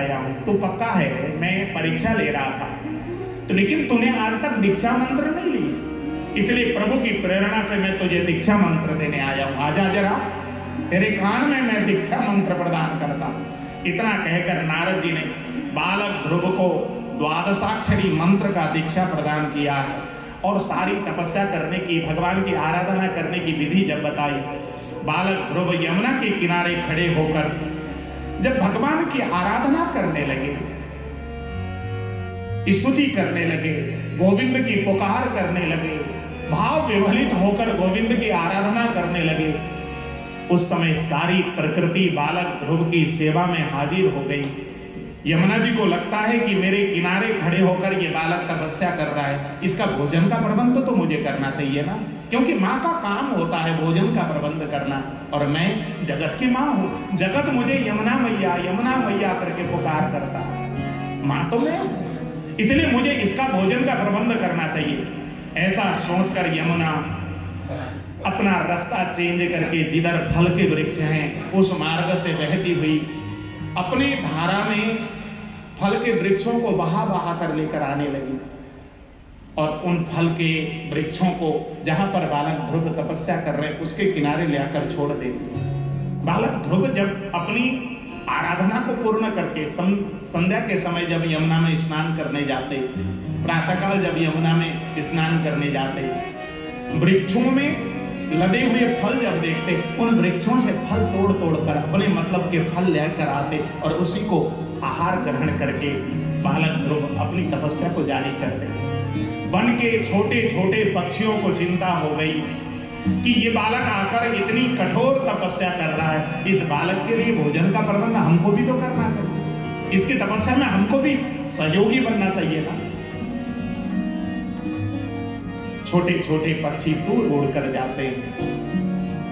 आया हूं। तू पक्का है? मैं परीक्षा ले रहा था तो, लेकिन तूने आज तक दीक्षा मंत्र नहीं ली, इसलिए प्रभु की प्रेरणा से मैं तुझे दीक्षा मंत्र देने आया हूं। आजा जरा, तेरे कान में मैं दीक्षा मंत्र प्रदान करता हूं। इतना कहकर नारद जी ने बालक ध्रुव को द्वादशाक्षरी मंत्र का दीक्षा प्रदान किया है और सारी तपस्या करने की, भगवान की आराधना करने की विधि जब बताई, बालक ध्रुव यमुना के किनारे खड़े होकर जब भगवान की आराधना करने लगे, स्तुति करने लगे, गोविंद की पुकार करने लगे, भाव विवलित होकर गोविंद की आराधना करने लगे, उस समय सारी प्रकृति बालक ध्रुव की सेवा में हाजिर हो गई। यमुना जी को लगता है कि मेरे किनारे खड़े होकर ये बालक तपस्या कर रहा है, इसका भोजन का प्रबंध तो मुझे करना चाहिए ना, क्योंकि माँ का काम होता है भोजन का प्रबंध करना, और मैं जगत की माँ हूँ। जगत मुझे यमुना मैया करके पुकार करता है, माँ तो मैं हूँ, इसलिए मुझे इसका भोजन का प्रबंध करना चाहिए। ऐसा सोचकर यमुना अपना रास्ता चेंज करके जिधर फल के वृक्ष हैं उस मार्ग से बहती हुई अपने धारा में फल के वृक्षों को बहा बहा कर लेकर आने लगी, और उन फल के वृक्षों को जहां पर बालक ध्रुव तपस्या कर रहे हैं उसके किनारे ले आकर छोड़ देती। बालक ध्रुव जब अपनी आराधना को पूर्ण करके संध्या के समय जब यमुना में स्नान करने जाते, प्रातःकाल जब यमुना में स्नान करने जाते, वृक्षों में लदे हुए फल जब देखते, उन वृक्षों से फल तोड़ तोड़ कर अपने मतलब के फल लेकर आते और उसी को आहार ग्रहण करके बालक ध्रुव अपनी तपस्या को जारी करते। वन के छोटे छोटे पक्षियों को चिंता हो गई कि ये बालक आकर इतनी कठोर तपस्या कर रहा है, इस बालक के लिए भोजन का प्रबंध हमको भी तो करना चाहिए, इसकी तपस्या में हमको भी सहयोगी बनना चाहिए ना। छोटे छोटे पक्षी दूर उड़कर जाते,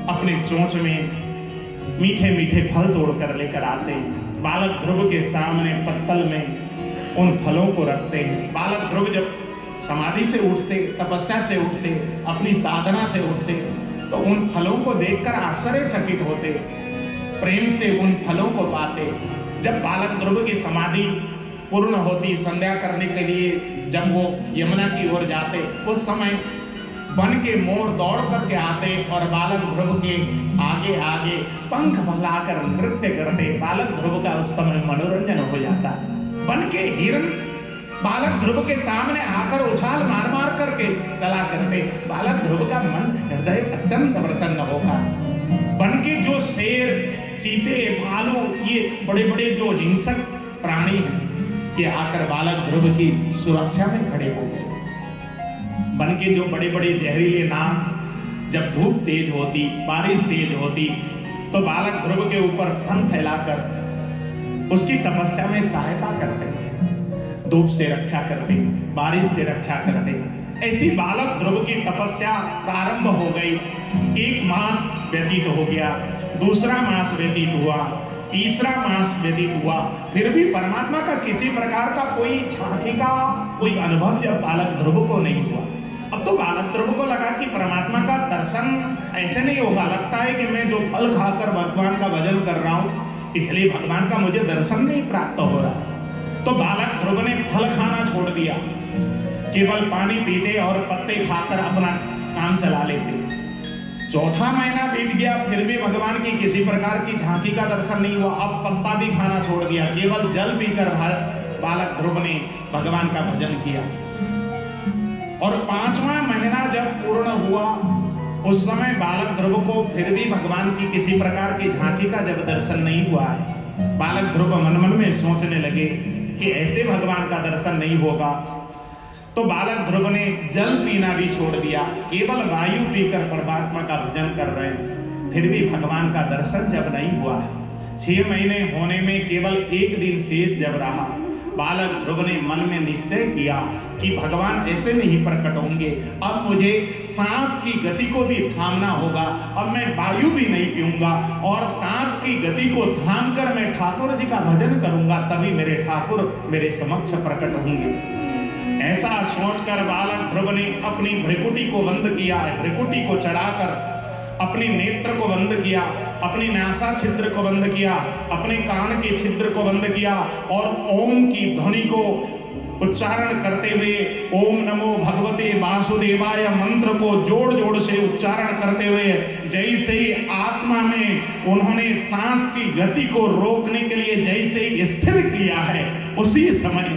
अपने चोंच में मीठे मीठे फल तोड़कर लेकर आते, बालक ध्रुव के सामने पत्तल में उन फलों को रखते हैं। बालक ध्रुव जब समाधि से उठते, तपस्या से उठते, अपनी साधना से उठते, तो उन फलों को देखकर आश्चर्यचकित होते, प्रेम से उन फलों को पाते। जब बालक ध्रुव की समाधि पूर्ण होती, संध्या करने के लिए जब वो यमुना की ओर जाते, उस समय वन के मोर दौड़ करके आते और बालक ध्रुव के आगे आगे पंख फैलाकर नृत्य करते। बालक ध्रुव का उस समय मनोरंजन हो जाता। वन के हिरण बालक ध्रुव के सामने आकर उछाल मार मार करके चला करते। बालक ध्रुव का मन हृदय अत्यंत प्रसन्न होगा। वन के जो शेर, चीते, भालू, ये बड़े बड़े जो हिंसक प्राणी हैं, ये आकर बालक ध्रुव की सुरक्षा में खड़े हो गए। वन के जो बड़े बड़े जहरीले नाग, जब धूप तेज होती, बारिश तेज होती, तो बालक ध्रुव के ऊपर फन फैलाकर उसकी तपस्या में सहायता करते, धूप से रक्षा करते, बारिश से रक्षा करते। ऐसी बालक ध्रुव की तपस्या प्रारंभ हो गई। 1 मास व्यतीत हो गया, दूसरा मास व्यतीत हुआ, तीसरा मास व्यतीत हुआ, फिर भी परमात्मा का किसी प्रकार का कोई झांकी का कोई अनुभव जब बालक ध्रुव को नहीं हुआ। अब तो बालक ध्रुव को लगा कि परमात्मा का दर्शन ऐसे नहीं होगा, लगता है कि मैं जो फल खाकर भगवान का भजन कर रहा हूं इसलिए भगवान का मुझे दर्शन नहीं प्राप्त हो रहा। तो बालक ध्रुव ने फल खाना छोड़ दिया, केवल पानी पीते और पत्ते खाकर अपना काम चला लेते। चौथा महीना बीत गया, फिर भी भगवान की किसी प्रकार की झांकी का दर्शन नहीं हुआ। अब पत्ता भी खाना छोड़ दिया, केवल जल पीकर बालक ध्रुव ने भगवान का भजन किया। और 5वां महीना जब पूर्ण हुआ, उस समय बालक ध्रुव को फिर भी भगवान की किसी प्रकार की झांकी का जब दर्शन नहीं हुआ है, बालक ध्रुव मन मन में सोचने लगे कि ऐसे भगवान का दर्शन नहीं होगा। तो बालक ध्रुव ने जल पीना भी छोड़ दिया, केवल वायु पीकर परमात्मा का भजन कर रहे हैं। फिर भी भगवान का दर्शन जब नहीं हुआ है, 6 महीने होने में केवल 1 दिन शेष जब रहा, बालक ध्रुव ने मन में निश्चय किया कि भगवान ऐसे नहीं प्रकट होंगे, अब मुझे सांस की गति को भी थामना होगा। अब मैं वायु भी नहीं पीऊंगा और सांस की गति को थाम कर मैं ठाकुर जी का भजन करूंगा, तभी मेरे ठाकुर मेरे समक्ष प्रकट होंगे। ऐसा सोचकर बालक ध्रुव ने अपनी भ्रिकुटी को बंद किया, भ्रिकुटी को चढ़ाकर अपने नेत्र को बंद किया अपनी नासा छिद्र को बंद किया, अपने कान के छिद्र को बंद किया और ओम की ध्वनि को उच्चारण करते हुए ओम नमो भगवते वासुदेवाय मंत्र को जोड़ जोड़ से उच्चारण करते हुए जैसे ही आत्मा में उन्होंने सांस की गति को रोकने के लिए जैसे ही स्थिर किया है, उसी समय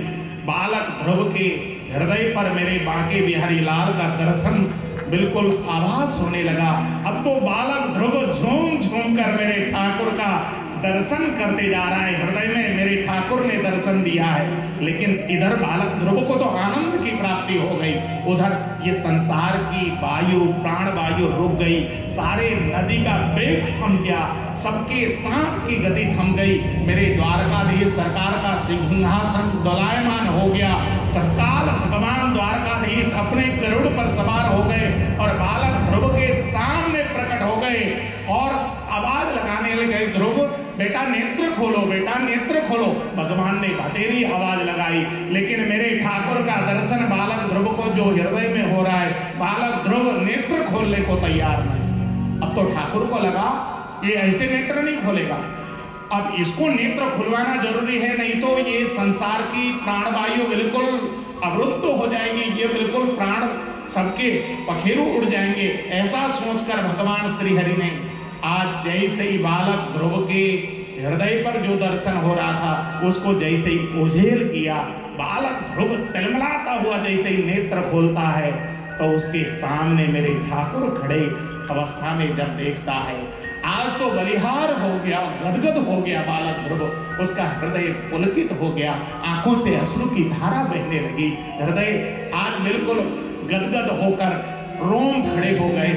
बालक ध्रुव के हृदय पर मेरे बांके बिहारी लाल का दर्शन बिल्कुल आभास होने लगा। अब तो बालक ध्रुव झूम झूम कर मेरे ठाकुर का दर्शन करते जा रहा है, हृदय में मेरे ठाकुर ने दर्शन दिया है। लेकिन इधर बालक ध्रुव को तो आनंद की प्राप्ति हो गई, उधर ये संसार की वायु प्राण वायु रुक गई, सारे नदी का वेग थम गया, सबके सांस की गति थम गई, मेरे द्वारकाधीश सरकार का सिंहासन डोलायमान हो गया। तत्काल भगवान द्वारकाधीश अपने गरुड़ पर सवार हो गए और बालक ध्रुव के सामने प्रकट हो गए और आवाज लगाने लगे, ध्रुव बेटा नेत्र खोलो, बेटा नेत्र खोलो। भगवान ने बतेरी आवाज लगाई, लेकिन मेरे ठाकुर का दर्शन बालक ध्रुव को जो हृदय में हो रहा है, बालक ध्रुव नेत्र खोलने को तैयार नहीं। अब तो ठाकुर को लगा ये ऐसे नेत्र नहीं खोलेगा, अब इसको नेत्र खुलवाना जरूरी है, नहीं तो ये संसार की प्राणवायु बिल्कुल अवरुद्ध हो जाएगी, ये बिल्कुल प्राण सबके पखेरु उड़ जाएंगे। ऐसा सोचकर भगवान श्री हरि ने आज जैसे ही बालक ध्रुव के हृदय पर जो दर्शन हो रहा था उसको जैसे ही ओझेल किया, बालक ध्रुव तिलमिलाता हुआ जैसे ही नेत्र खोलता है तो उसके सामने मेरे ठाकुर खड़े अवस्था में जब देखता है, आज तो बलिहार हो गया, गदगद हो गया बालक ध्रुव, उसका हृदय पुलकित हो गया, आंखों से अश्रु की धारा बहने लगी, हृदय आज बिल्कुल गदगद होकर रोम खड़े हो गए,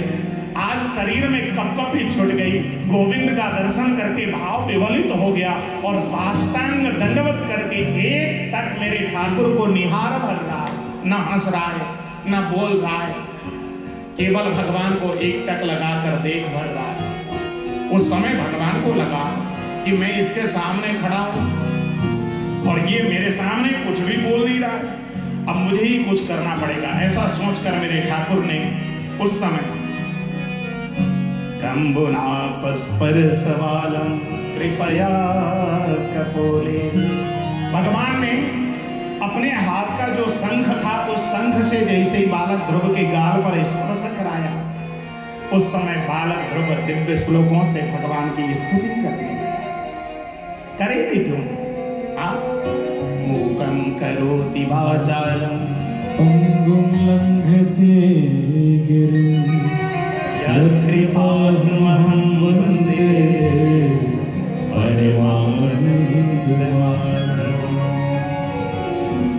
आज शरीर में कपकपी छूट गई, गोविंद का दर्शन करके भाव विवलित हो गया और साष्टांग दंडवत करके एक तक मेरे ठाकुर को निहार भर रहा है, न हंस रहा है न बोल रहा है, केवल भगवान को एक टक लगाकर देख भर रहा है। उस समय भगवान को लगा कि मैं इसके सामने खड़ा हूं और ये मेरे सामने कुछ भी बोल नहीं रहा है, अब मुझे ही कुछ करना पड़ेगा। ऐसा सोचकर मेरे ठाकुर ने उस समय कंबुनापस्पर सवालम कृपया कपोले, भगवान ने अपने हाथ का जो शंख था उस शंख से जैसे ही बालक ध्रुव के गाल पर स्पर्श कराया, उस समय बालक ध्रुव दिव्य श्लोकों से भगवान की स्तुति करने करेंगे क्यों आप? मूकं करोति वाचालं पंगुं लंघते गिरिं यत्कृपातमहं वन्दे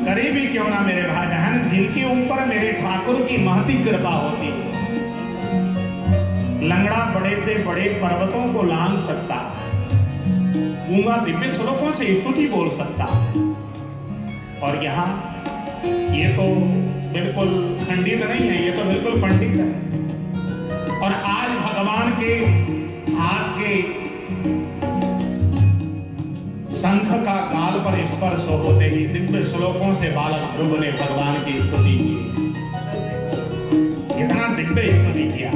करे भी क्यों ना मेरे भाई बहन, जिनके ऊपर मेरे ठाकुर की महती कृपा होती है। लंगड़ा बड़े से बड़े पर्वतों को लांघ सकता है, गूंगा दिव्य श्लोकों से स्तुति बोल सकता है, और यहाँ ये तो बिल्कुल खंडित नहीं है, ये तो बिल्कुल पंडित है। और आज भगवान के हाथ के शंख का गाल पर स्पर्श होते ही दिव्य श्लोकों से बालक ध्रुव ने भगवान की स्तुति की, इतना दिव्य स्तुति किया।